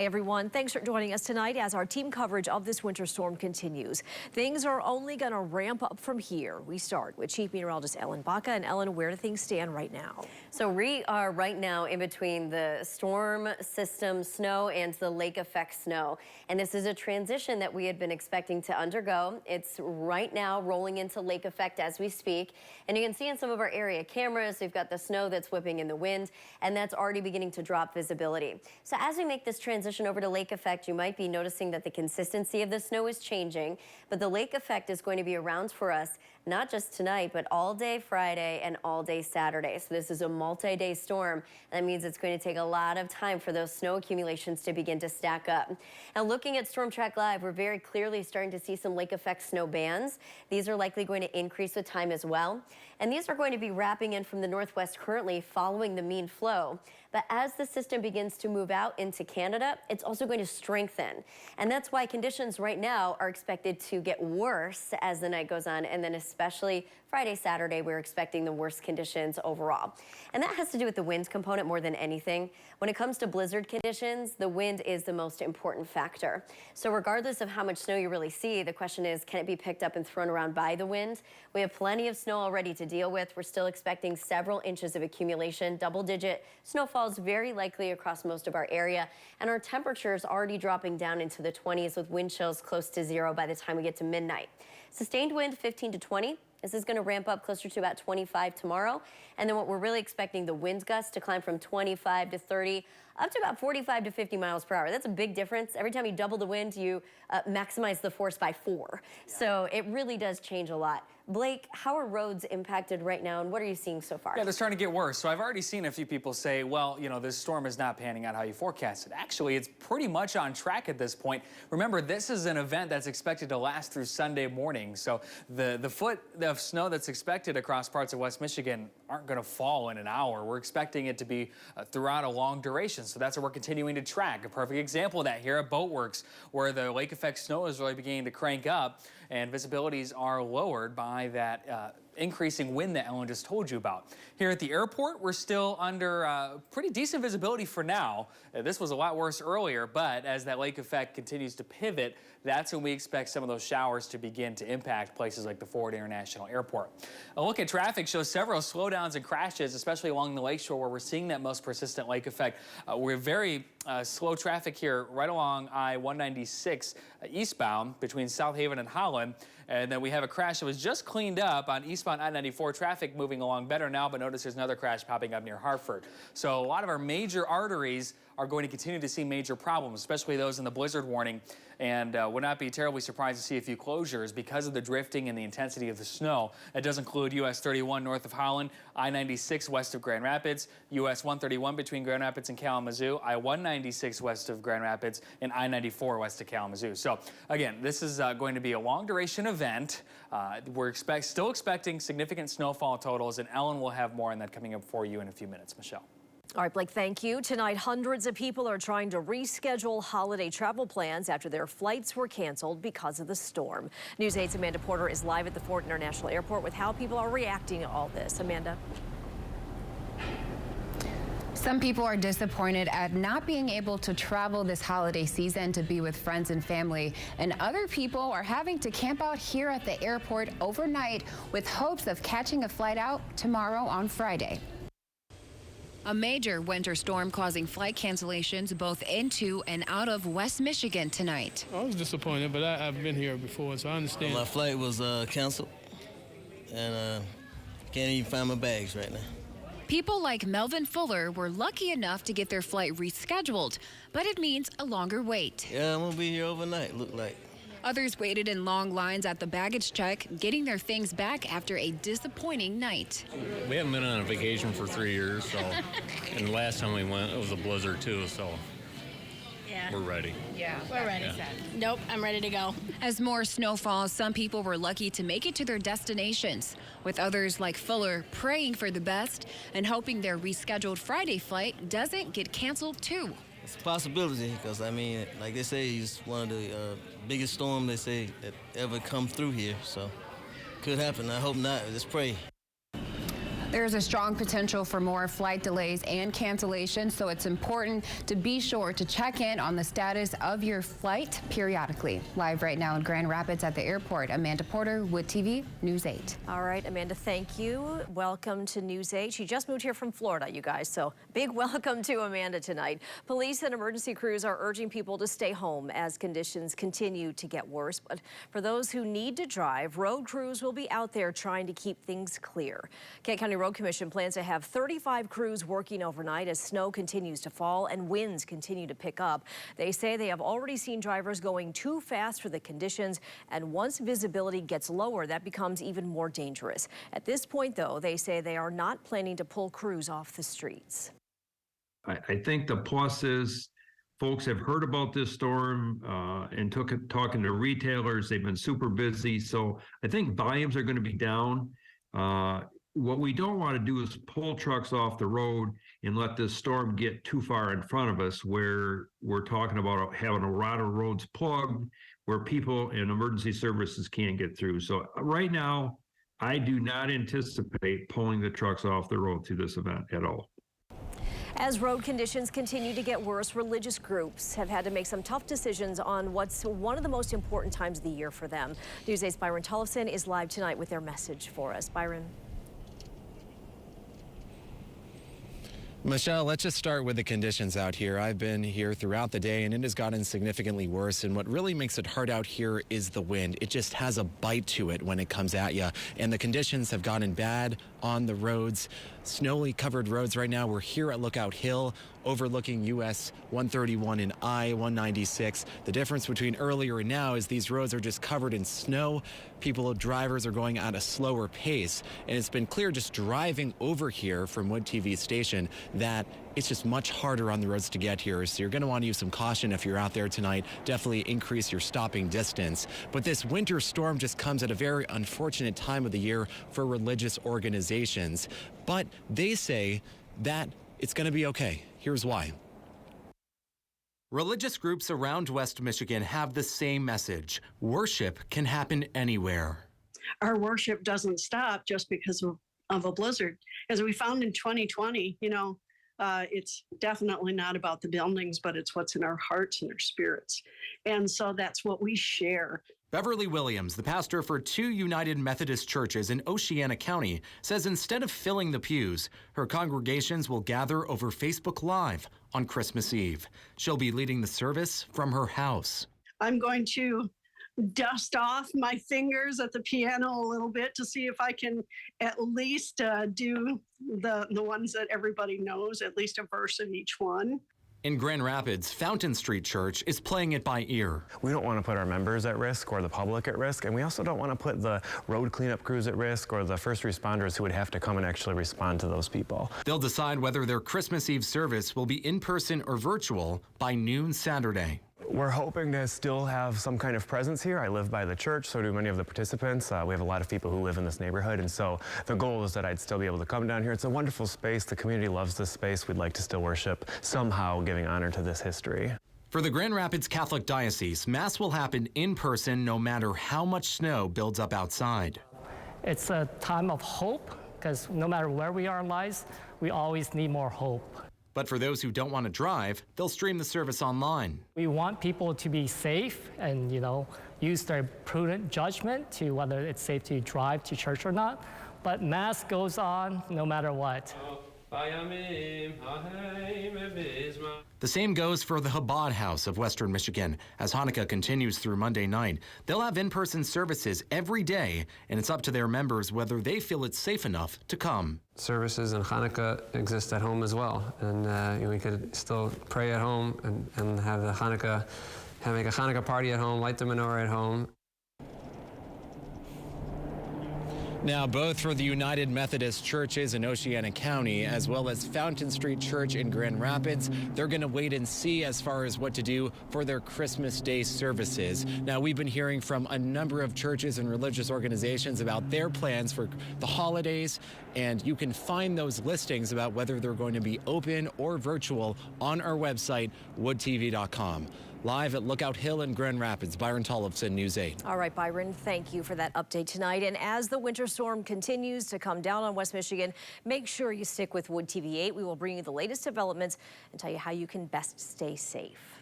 Hey everyone, thanks for joining us tonight as our team coverage of this winter storm continues. Things are only going to ramp up from here. We start with Chief Meteorologist Ellen Baca. And Ellen, where do things stand right now? So we are right now in between the storm system snow and the lake effect snow. And this is a transition that we had been expecting to undergo. It's right now rolling into lake effect as we speak. And you can see in some of our area cameras, we've got the snow that's whipping in the wind, and that's already beginning to drop visibility. So as we make this transition over to lake effect, you might be noticing that the consistency of the snow is changing, but the lake effect is going to be around for us not just tonight, but all day Friday and all day Saturday. So this is a multi-day storm. That means it's going to take a lot of time for those snow accumulations to begin to stack up. Now, looking at Storm Track Live, we're very clearly starting to see some lake effect snow bands. These are likely going to increase with time as well. And these are going to be wrapping in from the northwest currently following the mean flow. But as the system begins to move out into Canada, it's also going to strengthen. And that's why conditions right now are expected to get worse as the night goes on. And then especially Friday, Saturday, we're expecting the worst conditions overall. And that has to do with the wind component more than anything. When it comes to blizzard conditions, the wind is the most important factor. So regardless of how much snow you really see, the question is, can it be picked up and thrown around by the wind? We have plenty of snow already to deal with. We're still expecting several inches of accumulation, double-digit snowfalls very likely across most of our area. And our temperatures already dropping down into the 20s with wind chills close to zero by the time we get to midnight. Sustained wind 15 to 20. This is going to ramp up closer to about 25 tomorrow. And then what we're really expecting, the wind gusts to climb from 25 to 30 up to about 45 to 50 miles per hour. That's a big difference. Every time you double the wind, you maximize the force by 4. Yeah. So it really does change a lot. Blake, how are roads impacted right now, and what are you seeing so far? Yeah, they're starting to get worse. So I've already seen a few people say, well, you know, this storm is not panning out how you forecasted. Actually, it's pretty much on track at this point. Remember, this is an event that's expected to last through Sunday morning. So the foot of snow that's expected across parts of West Michigan aren't going to fall in an hour. We're expecting it to be throughout a long duration. So that's what we're continuing to track. A perfect example of that here at Boatworks, where the lake effect snow is really beginning to crank up and visibilities are lowered by that increasing wind that Ellen just told you about. Here at the airport, we're still under pretty decent visibility for now. This was a lot worse earlier, but as that lake effect continues to pivot, that's when we expect some of those showers to begin to impact places like the Ford International Airport. A look at traffic shows several slowdowns and crashes, especially along the lakeshore where we're seeing that most persistent lake effect. We're very slow traffic here right along I-196 eastbound between South Haven and Holland. And then we have a crash that was just cleaned up on eastbound I-94. Traffic moving along better now, but notice there's another crash popping up near Hartford. So a lot of our major arteries are going to continue to see major problems, especially those in the blizzard warning. And would not be terribly surprised to see a few closures because of the drifting and the intensity of the snow. That does include US 31 north of Holland, I-96 west of Grand Rapids, US 131 between Grand Rapids and Kalamazoo, I-196 west of Grand Rapids, and I-94 west of Kalamazoo. So again, this is going to be a long duration event. We're still expecting significant snowfall totals, and Ellen will have more on that coming up for you in a few minutes. Michelle. All right, Blake, thank you. Tonight, hundreds of people are trying to reschedule holiday travel plans after their flights were canceled because of the storm. News 8's Amanda Porter is live at the Ford International Airport with how people are reacting to all this. Amanda. Some people are disappointed at not being able to travel this holiday season to be with friends and family, and other people are having to camp out here at the airport overnight with hopes of catching a flight out tomorrow on Friday. A major winter storm causing flight cancellations both into and out of West Michigan tonight. I was disappointed, but I've been here before, so I understand. My flight was canceled, and can't even find my bags right now. People like Melvin Fuller were lucky enough to get their flight rescheduled, but it means a longer wait. Yeah, I'm gonna be here overnight, look like. Others waited in long lines at the baggage check, getting their things back after a disappointing night. We haven't been on a vacation for 3 years, so, and the last time we went, it was a blizzard too, so yeah, we're ready. Yeah, we're ready. Yeah. Nope, I'm ready to go. As more snow falls, some people were lucky to make it to their destinations, with others like Fuller praying for the best and hoping their rescheduled Friday flight doesn't get canceled too. It's a possibility, because I mean, like they say, it's one of the biggest storms they say that ever come through here, so could happen. I hope not. Just pray. There's a strong potential for more flight delays and cancellations, so it's important to be sure to check in on the status of your flight periodically. Live right now in Grand Rapids at the airport, Amanda Porter, Wood TV, News 8. All right, Amanda, thank you. Welcome to News 8. She just moved here from Florida, you guys, so big welcome to Amanda tonight. Police and emergency crews are urging people to stay home as conditions continue to get worse. But for those who need to drive, road crews will be out there trying to keep things clear. Kent County Road Commission plans to have 35 crews working overnight as snow continues to fall and winds continue to pick up. They say they have already seen drivers going too fast for the conditions, and once visibility gets lower, that becomes even more dangerous. At this point, though, they say they are not planning to pull crews off the streets. I think the plus is folks have heard about this storm and talking to retailers. They've been super busy. So I think volumes are going to be down. What we don't want to do is pull trucks off the road and let this storm get too far in front of us, where we're talking about having a lot of roads plugged where people and emergency services can't get through. So right now, I do not anticipate pulling the trucks off the road through this event at all. As road conditions continue to get worse, religious groups have had to make some tough decisions on what's one of the most important times of the year for them. News 8's Byron Tollefson is live tonight with their message for us. Byron. Michelle, let's just start with the conditions out here. I've been here throughout the day and it has gotten significantly worse. And what really makes it hard out here is the wind. It just has a bite to it when it comes at you. And the conditions have gotten bad on the roads. Snowy covered roads right now. We're here at Lookout Hill overlooking US 131 and I-196. The difference between earlier and now is these roads are just covered in snow. Drivers are going at a slower pace. And it's been clear just driving over here from Wood TV station that it's just much harder on the roads to get here. So you're going to want to use some caution if you're out there tonight. Definitely increase your stopping distance. But this winter storm just comes at a very unfortunate time of the year for religious organizations. But they say that it's going to be okay. Here's why. Religious groups around West Michigan have the same message. Worship can happen anywhere. Our worship doesn't stop just because of a blizzard. As we found in 2020, it's definitely not about the buildings, but it's what's in our hearts and our spirits. And so that's what we share. Beverly Williams, the pastor for 2 United Methodist churches in Oceana County, says instead of filling the pews, her congregations will gather over Facebook Live on Christmas Eve. She'll be leading the service from her house. I'm going to dust off my fingers at the piano a little bit to see if I can at least do the ones that everybody knows, at least a verse in each one. In Grand Rapids, Fountain Street Church is playing it by ear. We don't want to put our members at risk or the public at risk, and we also don't want to put the road cleanup crews at risk or the first responders who would have to come and actually respond to those people. They'll decide whether their Christmas Eve service will be in person or virtual by noon Saturday. We're hoping to still have some kind of presence here. I live by the church, so do many of the participants. We have a lot of people who live in this neighborhood, and so the goal is that I'd still be able to come down here. It's a wonderful space. The community loves this space. We'd like to still worship, somehow giving honor to this history. For the Grand Rapids Catholic Diocese, Mass will happen in person no matter how much snow builds up outside. It's a time of hope, because no matter where we are in lives, we always need more hope. But for those who don't want to drive, they'll stream the service online. We want people to be safe and, use their prudent judgment to whether it's safe to drive to church or not. But Mass goes on no matter what. The same goes for the Chabad House of Western Michigan. As Hanukkah continues through Monday night, they'll have in-person services every day, and it's up to their members whether they feel it's safe enough to come. Services in Hanukkah exist at home as well, and we could still pray at home and have make a Hanukkah party at home, light the menorah at home. Now, both for the United Methodist churches in Oceana County, as well as Fountain Street Church in Grand Rapids, they're going to wait and see as far as what to do for their Christmas Day services. Now, we've been hearing from a number of churches and religious organizations about their plans for the holidays, and you can find those listings about whether they're going to be open or virtual on our website, woodtv.com. Live at Lookout Hill in Grand Rapids, Byron Tollefson, News 8. All right, Byron, thank you for that update tonight. And as the winter storm continues to come down on West Michigan, make sure you stick with Wood TV 8. We will bring you the latest developments and tell you how you can best stay safe.